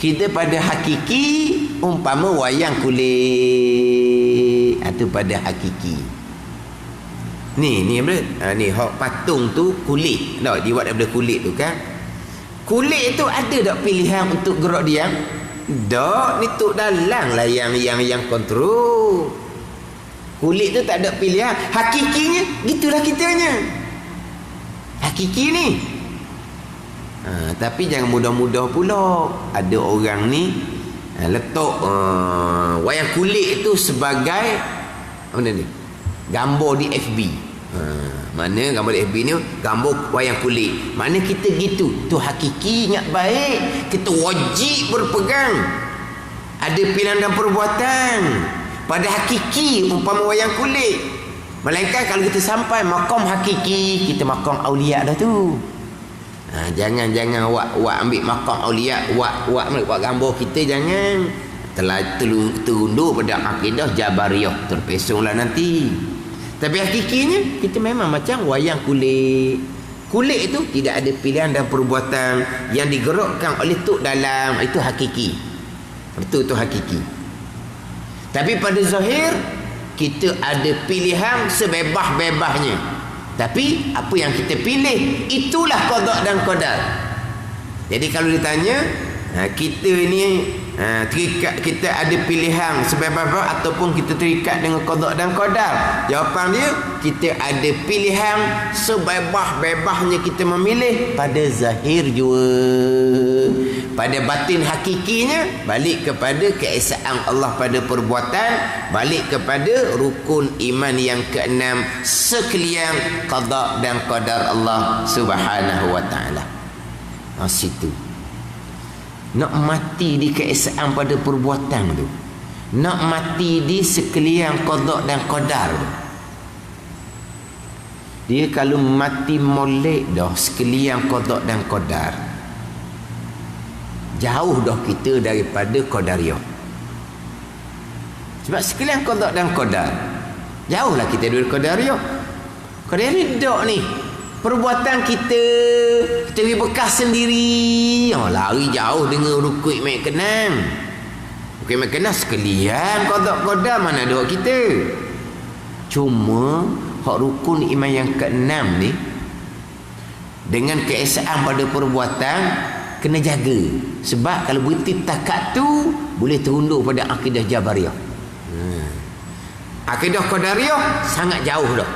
Kita pada hakiki umpama wayang kulit. Itu pada hakiki. Ni apa? Ni hak patung tu kulit. Tak dibuat daripada kulit tu kan. Kulit tu ada tak pilihan untuk gerak diam? Tak, ni tok dalang lah yang kontrol. Kulit tu tak ada pilihan. Hakikinya gitulah kitanya. Hakiki ni. Tapi jangan mudah-mudah pula. Ada orang ni letak wayang kulit tu sebagai apa ni? Gambar di FB. Mana gambar di FB ni gambar wayang kulit. Mana kita gitu. Tu hakiki ingat baik. Kita wajib berpegang. Ada pilihan dan perbuatan. Pada hakiki umpama wayang kulit. Melainkan kalau kita sampai makam hakiki, kita makam aulia dah tu. Jangan awak ambil makam aulia, awak gambar kita jangan. Telah terundur pada akidah Jabariyah, terpesonglah nanti. Tapi hakikinya kita memang macam wayang kulit. Kulit itu tidak ada pilihan dan perbuatan yang digerakkan oleh tok dalam. Itu hakiki. Betul tu hakiki. Tapi pada zahir kita ada pilihan sebebas-bebasnya. Tapi apa yang kita pilih itulah qada dan qadar. Jadi kalau ditanya kita ni terikat, kita ada pilihan sebebas-bebas ataupun kita terikat dengan qada dan qadar. Jawapan dia, kita ada pilihan sebebas-bebasnya kita memilih pada zahir juga. Pada batin hakikinya balik kepada keesaan Allah pada perbuatan, balik kepada rukun iman yang keenam sekalian qada dan qadar Allah Subhanahu wa taala. Situ. Nak mati di keesaan pada perbuatan tu, nak mati di sekalian qada dan qadar tu. dia kalau mati molek dah sekalian qada dan qadar, jauh dah kita daripada qadariyah. Sebab sekalian qada dan qadar, jauhlah kita dari qadariyah. Qadariyah ni dak ni perbuatan kita beri bekas sendiri. Lari jauh dengan rukuk mek kenang. Rukuk mek kenang sekalian qada qadar, mana ada kita. Cuma hak rukun iman yang keenam ni dengan keesaan pada perbuatan kena jaga. Sebab kalau berhenti takat tu boleh terundur pada akidah Jabariyah. Akidah Qadariyah sangat jauh dah.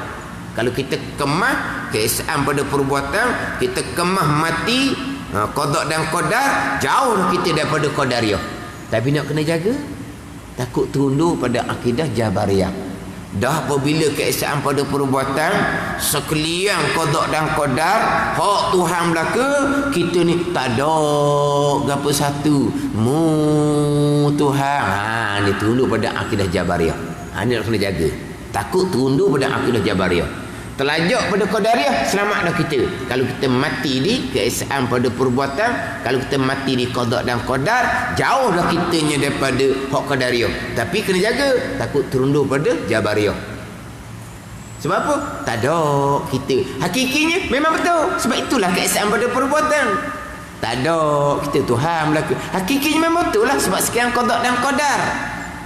Kalau kita kemah keesaan pada perbuatan, kita kemah mati qada dan qadar, jauh dah kita daripada Qadariyah. Tapi nak kena jaga, takut terundur pada akidah Jabariyah. Dah apabila keesaan pada perbuatan sekalian qada dan qadar, hak Tuhan belaka, kita ni tak ada gapo satu mu Tuhan. Ni terundur pada akidah Jabariyah. Ni nak kena jaga, takut terundur pada akidah Jabariyah. Terlajak pada Qadariyah, selamat dah kita. Kalau kita mati di keesaan pada perbuatan, kalau kita mati di qada dan qadar, jauh dah kitanya daripada hak Qadariyah. Tapi kena jaga, takut terundur pada Jabariyah. Sebab apa? Tak ada kita. Hakikinya memang betul. Sebab itulah keesaan pada perbuatan. Tak ada kita Tuhan berlaku. Hakikinya memang betul lah. Sebab sekian qada dan qadar.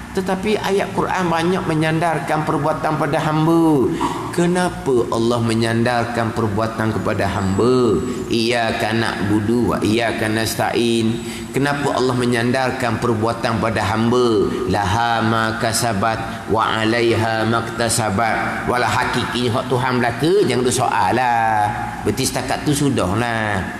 Tetapi ayat Quran banyak menyandarkan perbuatan pada hamba. Kenapa Allah menyandarkan perbuatan kepada hamba? Iyyaka na'budu wa iyyaka nasta'in. Kenapa Allah menyandarkan perbuatan pada hamba? Laha ma kasabat wa 'alaiha maktasabat. Wala hakikinya hak Tuhan belaka, jangan ada soal lah. Berarti setakat tu sudahlah.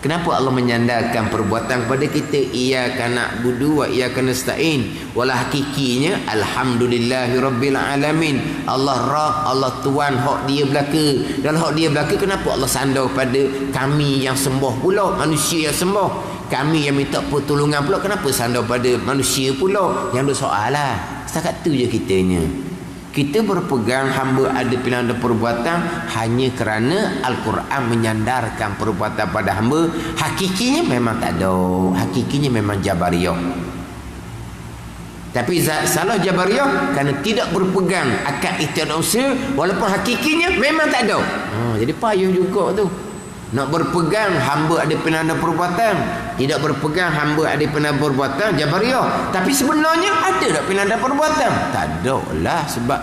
Kenapa Allah menyandarkan perbuatan kepada kita? Iyyaka na'budu wa iyyaka nasta'in. Wala hakikinya alhamdulillahirabbil alamin. Allah Rabb, Allah Tuhan, hak dia belaka. Dan hak dia belaka, kenapa Allah sandar pada kami yang sembah pula, manusia yang sembah. Kami yang minta pertolongan pula, kenapa sandar pada manusia pula? Yang ada soal lah. Setakat tu je kitanya. Kita berpegang hamba ada pilihan dan perbuatan hanya kerana Al-Quran menyandarkan perbuatan pada hamba. Hakikinya memang tak ada. Hakikinya memang Jabariyah. Tapi salah Jabariyah kerana tidak berpegang akad ikhtiar usaha, walaupun hakikinya memang tak ada. Jadi payah juga tu. Nak berpegang hamba ada pilihan dan perbuatan, tidak berpegang hamba ada pilihan perbuatan, Jabariyah. Tapi sebenarnya ada tak pilihan dan perbuatan? Tak ada lah. Sebab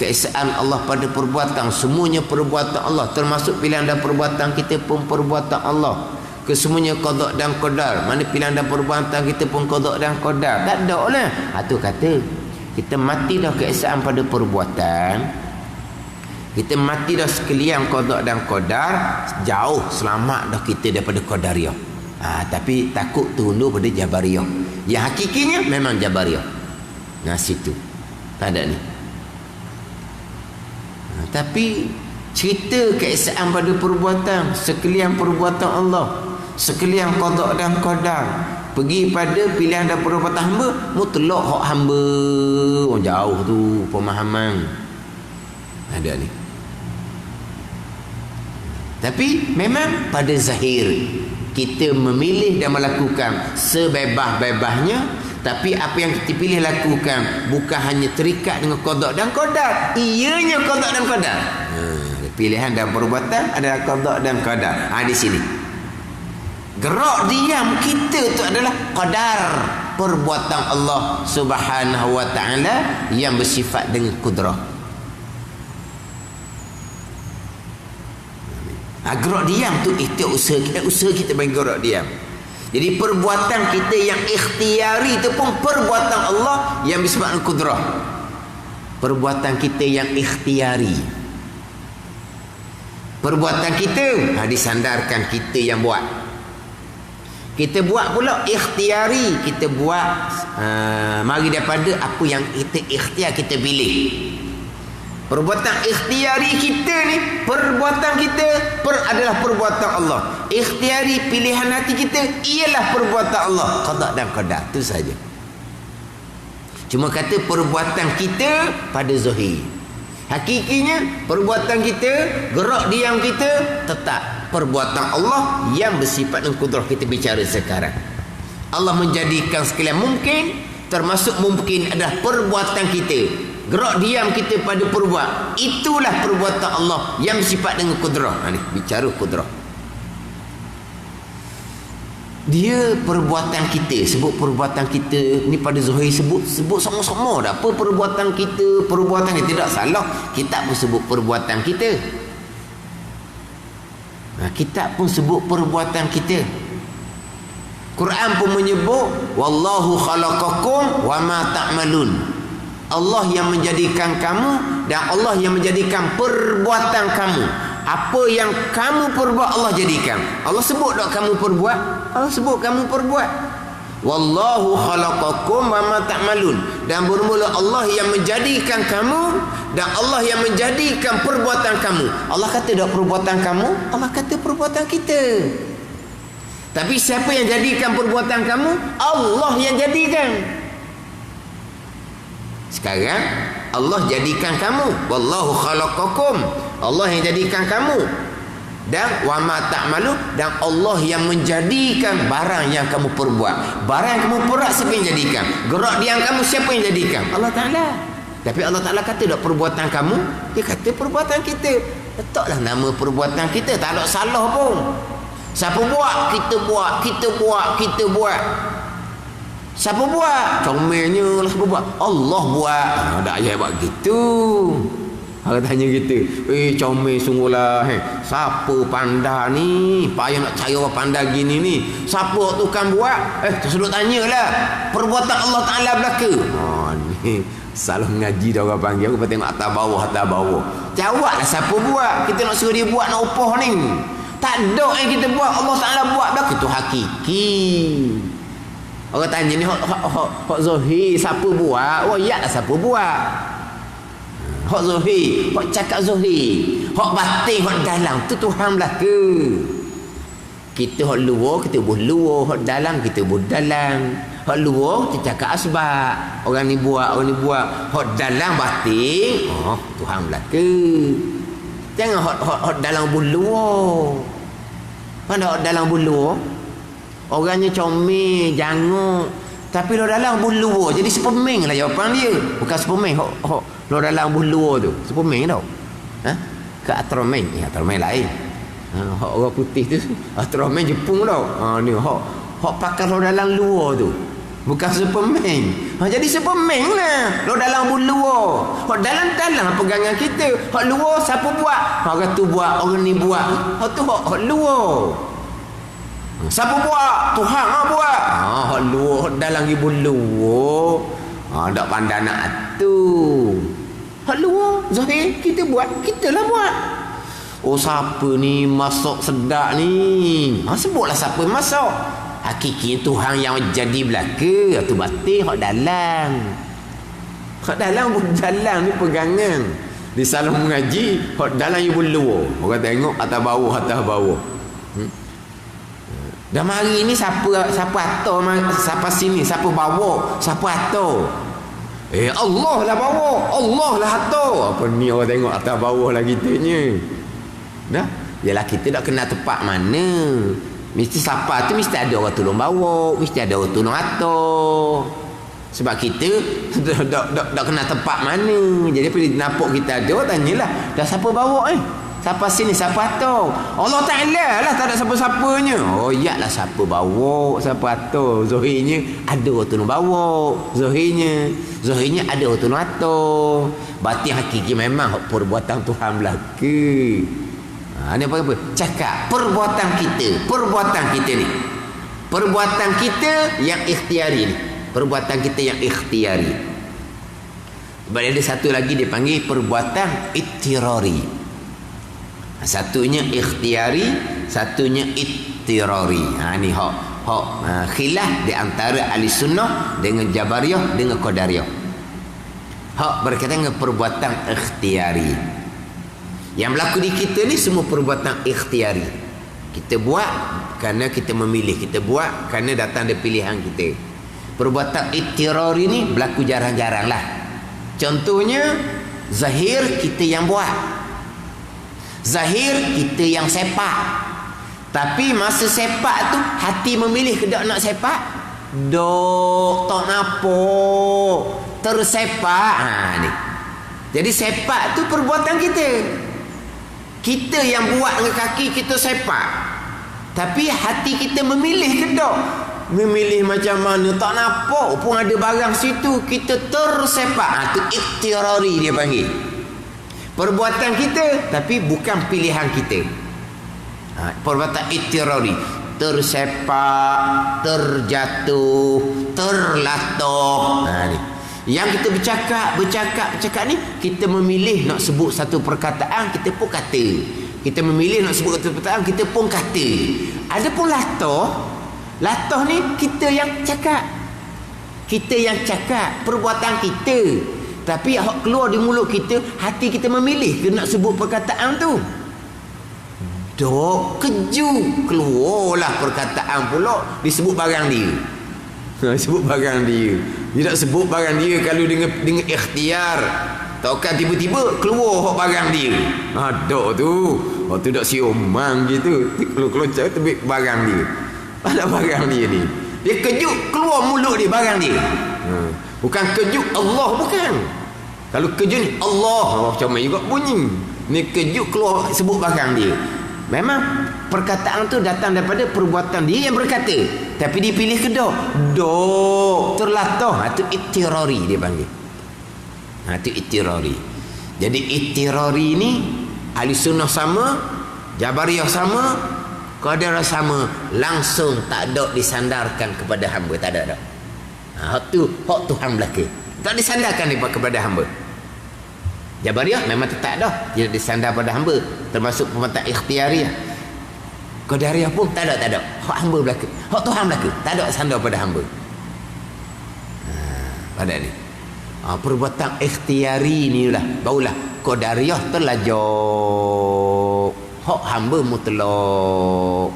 keesaan Allah pada perbuatan, semuanya perbuatan Allah, termasuk pilihan dan perbuatan kita pun perbuatan Allah. Kesemuanya qada dan qadar. Mana pilihan dan perbuatan kita pun qada dan qadar. Tak ada lah. Tu kata kita mati dah keesaan pada perbuatan, kita mati dah sekalian qada dan qadar, jauh selamat dah kita daripada Qadariyah. Tapi takut terundur pada Jabariyah. Yang hakikinya memang Jabariyah. Situ tak ada ni. Tapi cerita keesaan pada perbuatan, sekalian perbuatan Allah, sekalian qada dan qadar, pergi pada pilihan dan perbuatan hamba, mutlak hak hamba. Jauh tu pemahaman. Ada ni. Tapi memang pada zahir kita memilih dan melakukan sebebas-bebasnya. Tapi apa yang kita pilih lakukan bukan hanya terikat dengan qada dan qadar. Ianya qada dan qadar. Pilihan dan perbuatan adalah qada dan qadar. Di sini gerak diam kita tu adalah qadar, perbuatan Allah Subhanahu wa ta'ala yang bersifat dengan kudrah. Gerak diam tu ikhtiar usaha kita bagi gerak diam. Jadi perbuatan kita yang ikhtiari itu pun perbuatan Allah yang bersifat kudrah. Perbuatan kita yang ikhtiari, perbuatan kita disandarkan kita yang buat. Kita buat pula ikhtiari, kita buat mari daripada apa yang kita ikhtiar kita pilih. Perbuatan ikhtiari kita ni, perbuatan kita adalah perbuatan Allah. Ikhtiari pilihan hati kita ialah perbuatan Allah. Qada dan qadar, itu saja. Cuma kata perbuatan kita pada zahir. Hakikinya perbuatan kita, gerak diam kita tetap perbuatan Allah yang bersifat dengan kudrah kita bicara sekarang. Allah menjadikan sekalian mungkin, termasuk mungkin adalah perbuatan kita. Gerak diam kita pada perbuat, itulah perbuatan Allah yang bersifat dengan kudrah. Ni bicara kudrah. Dia perbuatan kita, sebut perbuatan kita ni pada Zuhair sebut sama-sama dah. Apa perbuatan kita, perbuatan kita tidak salah. Kitab pun sebut perbuatan kita. Kitab pun sebut perbuatan kita. Quran pun menyebut wallahu khalaqakum wa ma ta'malun. Allah yang menjadikan kamu dan Allah yang menjadikan perbuatan kamu. Apa yang kamu perbuat Allah jadikan. Allah sebut tak kamu perbuat? Allah sebut kamu perbuat. Wallahu khalaqakum wa ma ta'malun. Dan bermula Allah yang menjadikan kamu dan Allah yang menjadikan perbuatan kamu. Allah kata tak perbuatan kamu, Allah kata perbuatan kita. Tapi siapa yang jadikan perbuatan kamu? Allah yang jadikan. Sekarang Allah jadikan kamu. Wallahu khalaqakum. Allah yang jadikan kamu. Dan wa ma ta'malu, dan Allah yang menjadikan barang yang kamu perbuat. Barang yang kamu perbuat siapa yang jadikan? Gerak diam kamu siapa yang jadikan? Allah Ta'ala. Tapi Allah Ta'ala kata tak perbuatan kamu, dia kata perbuatan kita. Letaklah nama perbuatan kita, tak ada salah pun. Siapa buat? Kita buat. Kita buat. Kita buat. Siapa buat? Comelnya lah siapa buat? Allah buat. Ada ayat buat gitu. Orang tanya gitu. Comel sungguhlah. Siapa pandai ni? Payah nak cari orang pandai gini ni. Siapa tukang buat? Tersudut tanyalah. Perbuatan Allah Ta'ala belaka. Ni salah mengaji dah orang panggil. Aku tengok atas bawah. Jawablah siapa buat. Kita nak suruh dia buat nak upah ni. Tak ada yang kita buat. Allah Ta'ala buat belaka. Itu hakiki. Orang tanya ni hak Zuhair siapa buat? Oh ya lah siapa buat. Hak Zuhair, hak cakap Zuhair, hak batin, hak dalam tu Tuhan belaka. Kita hak luar kita buat luar, hak dalam kita buat dalam. Hak luar kita cakap asbab. Orang ni buat, hak dalam batin, Tuhan belaka. Jangan hak dalam buat luar. Mana hak dalam buat luar? Orangnya comel, janguk, tapi lo dalam bulu jadi Superman lah jawapan dia. Bukan Superman lo dalam bulu tu. Superman tau. Ke Ultraman. Ultraman lain. Orang putih tu Ultraman Jepun tau. Ni hak pakai lo dalam luar tu. Bukan Superman. Jadi Superman lah. Lo dalam bulu. Hak dalam pegangan kita. Hak luar siapa buat? Orang tu buat, orang ni buat. Hak tu hak luar. Siapa buat? Tuhan buat. Hak luar dalam ibu luar. Tak pandai nak tu. Hak luar Zuhair kita buat, kita lah buat. Oh siapa ni masak sedap ni? Sebutlah siapa masak. Hakiki Tuhan yang jadi belaka. Tu batin hak dalam. Hak dalam dalam ni pegangan. Di salah mengaji hak dalam ibu luar. Orang tengok atas bawah. Dan mari ni siapa atur, siapa sini, siapa bawa, siapa atur. Allah lah bawa, Allah lah atur. Apa ni orang tengok atas bawah lah kitanya. Dah, yalah kita tak kenal tempat mana. Mesti siapa tu mesti ada orang tolong bawa, mesti ada orang tolong atur. Sebab kita tak kenal tempat mana. Jadi bila nampak kita ada, tanyalah, dah siapa bawa siapa sini, siapa atur? Allah Ta'ala lah, tak ada siapa-siapanya. Oh iyalah siapa bawa, siapa atur. Zuhairnya ada orang tolong bawa. Zuhairnya ada orang tolong atur. Batin hakiki memang perbuatan Tuhan belaka. Ni apa? Cakap perbuatan kita ni. Perbuatan kita yang ikhtiari ni. Perbuatan kita yang ikhtiari. Sebab ada satu lagi dia panggil perbuatan ittirari. Satunya ikhtiari, satunya ittirari. Ni khilaf di antara ahli sunnah dengan jabariyah dengan qadariyah. Berkaitan dengan perbuatan ikhtiari. Yang berlaku di kita ni semua perbuatan ikhtiari. Kita buat kerana kita memilih, kita buat kerana datang dari pilihan kita. Perbuatan ittirari ni berlaku jarang-jarang lah. Contohnya zahir kita yang buat, zahir kita yang sepak. Tapi masa sepak tu hati memilih ke nak sepak? Dok tak napa tersepak. Ni. Jadi sepak tu perbuatan kita. Kita yang buat dengan kaki kita sepak. Tapi hati kita memilih ke tak? Memilih macam mana tak nampak pun ada barang situ kita tersepak. Itu iktirari dia panggil. Perbuatan kita tapi bukan pilihan kita. Perbuatan iktirari. Tersepak, terjatuh, terlatoh. Ni. Yang kita bercakap ni kita memilih nak sebut satu perkataan kita pun kata. Kita memilih nak sebut satu perkataan kita pun kata. Ada pun latoh ni kita yang cakap. Kita yang cakap perbuatan kita. Tapi hak keluar di mulut kita, hati kita memilih ke nak sebut perkataan tu. Dok keju keluarlah perkataan pula disebut barang dia. Sebut barang dia. Dia tak sebut barang dia kalau dengan ikhtiar. Takkan tiba-tiba keluar hak barang dia. Dok tu. Oh tu dak siomang gitu. Keluar tebik barang dia. Ada barang dia ni. Dia kejut keluar mulut dia barang dia. Bukan kejut Allah bukan. Kalau kejut ni Allah macam mana juga bunyi. Ni kejut keluar sebut barang dia. Memang perkataan tu datang daripada perbuatan dia yang berkata. Tapi dia pilih ke dok? Dok terlatah. Itu iktirari dia panggil. Itu iktirari. Jadi iktirari ni ahli sunnah sama, Jabariyah sama, Qadariyah sama, langsung tak ada disandarkan kepada hamba, tak ada dak. Hak Tuhan belaka. Tak disandarkan kepada hamba. Jabariyah memang tak ada, dia disandar pada hamba, termasuk perbuatan ikhtiariyah. Qadariyah pun tak ada. Hak hamba belaka. Hak Tuhan belaka, tak ada sandar pada hamba. Pada ni. Perbuatan ikhtiari ni lah barulah Qadariyah terlajak, hak hamba mutlak.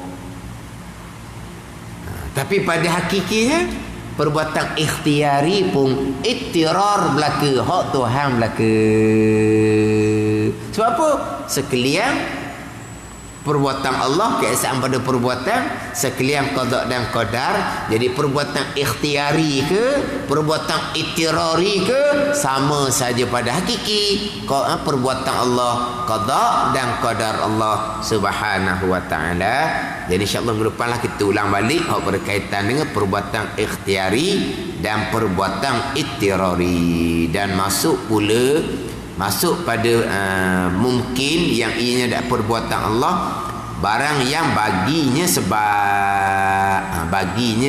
Tapi pada hakikinya perbuatan ikhtiari pun iktirar belaka, hak Tuhan belaka. Sebab apa? Sekalian perbuatan Allah keesaan pada perbuatan, sekalian qada dan qadar. Jadi perbuatan ikhtiari ke perbuatan iktirari ke sama saja pada hakiki. Perbuatan Allah qada dan qadar Allah Subhanahu wa taala. Jadi insya-Allah minggu depanlah kita ulang balik hak berkaitan dengan perbuatan ikhtiari dan perbuatan iktirari, dan masuk pada mungkin yang ianya ada perbuatan Allah, barang yang baginya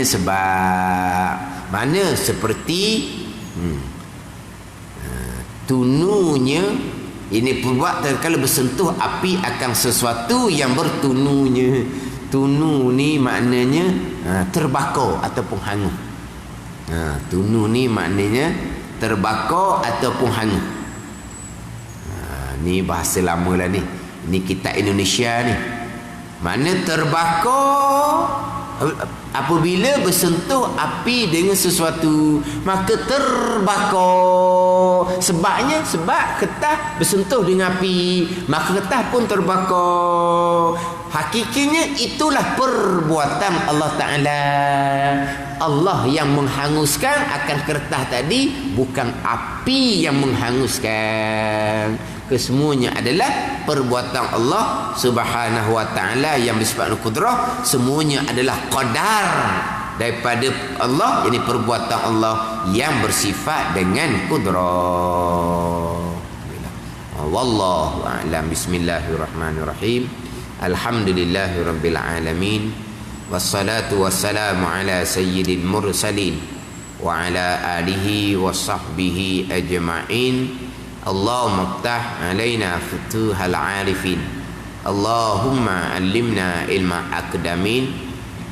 sebab mana seperti tununya. Ini perbuatan kalau bersentuh api akan sesuatu yang bertununya. Tunu ni maknanya terbakar ataupun hangus. Tunu ni maknanya terbakar ataupun hangus. Ni bahasa lama lah ni. Ni kitab Indonesia ni. Mana terbakar apabila bersentuh api dengan sesuatu, maka terbakar. Sebabnya sebab ketah bersentuh dengan api, maka ketah pun terbakar. Hakikinya itulah perbuatan Allah Ta'ala. Allah yang menghanguskan akan kertas tadi, bukan api yang menghanguskan. Kesemuanya adalah perbuatan Allah Subhanahu wa taala yang bersifat qudrah. Semuanya adalah qadar daripada Allah, jadi perbuatan Allah yang bersifat dengan qudrah. Wallahu a'lam. Bismillahirrahmanirrahim. Alhamdulillahirabbil alamin. Wassalatu wassalamu ala sayyidil mursalin wa ala alihi wa sahbihi ajma'in. Allahumma iftah alaina futuhal arifin. Allahumma allimna ilma aqdamin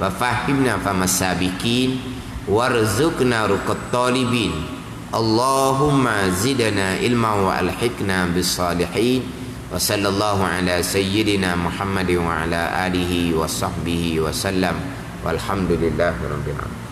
wa fahimna famasabikin warzuqna ruqat talibin. Allahumma zidna ilma wa alhiqna bis salihin. Wa sallallahu ala sayyidina Muhammadin wa ala alihi wa sahbihi wa sallam. Walhamdulillahirabbil alamin.